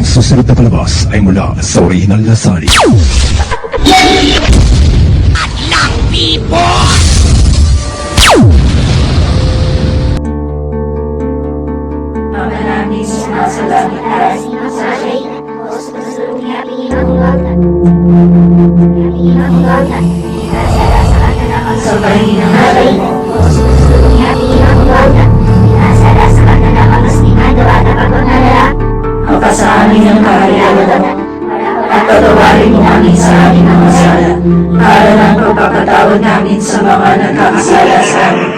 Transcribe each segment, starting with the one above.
susunod na palabas ay mula sa original na series. Atlang Bibo! Maraming sumasalangit at sinasasay o susunod niya pinangulagan. Pinangulagan, pinasalasakan na naman sa pahinangalay o susunod niya pinangulagan. Pinasalasakan na naman mas ginagawa na pagpangalala. Ang kasamin ng kahariyagan at patawarin mo kami sa aming mga masala para ng pagpapatawad namin sa mga nagkakasala sa amin.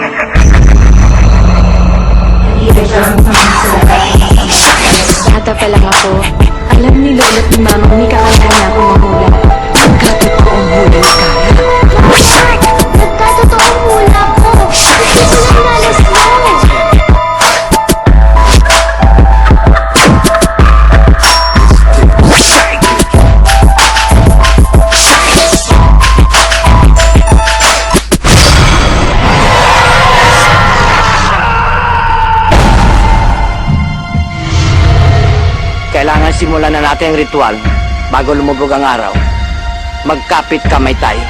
Bata pa lang ako, alam ni Lola at ni Mama may kakayahan na akong mahula. Nagkatotoong hula ni Kara. Nagkatotoong hula ko. Gusto ko lang lalas mo. Kailangan simulan na natin ang ritual bago lumubog ang araw. Magkapit kamay tayo.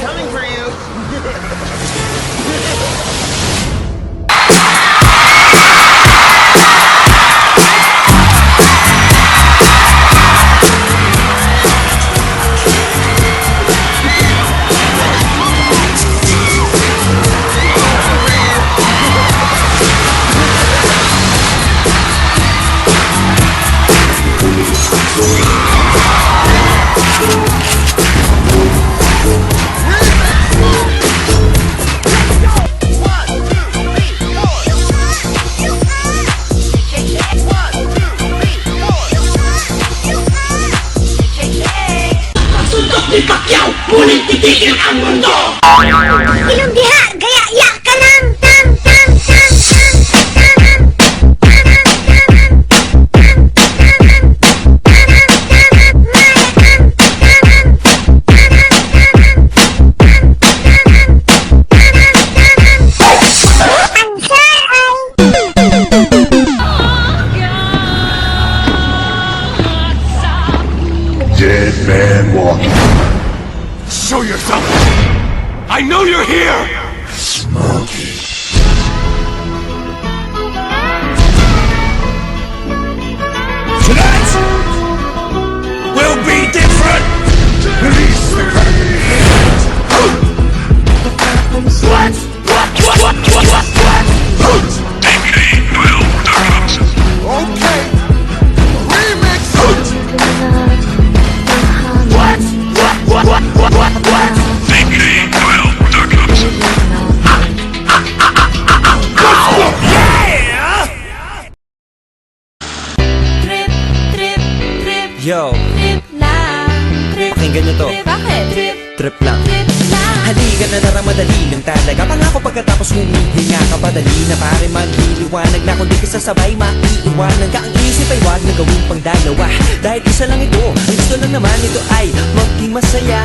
Coming for you! Ni Pacquiao, muling titigil ang mundo! Ilong diha, gaya ya ka lang. Tam, tam, tam, tam, Dead man walking. Show yourself! I know you're here! Smokey. Tonight will be different! Release the curtain! What? Okay! Remix! What? Yo, Trip lang, trip, pakinggan nyo to. bakit? Trip lang. Trip lang. Halika na tara, madali lang talaga. Pangako pagkatapos humihinga ka padali na pare magliliwanag na kung di ka sasabay maiiwanan ka. Ang isip ay wag na gawing pang dalawa dahil isa lang ito. Ang gusto lang naman ito ay maging masaya.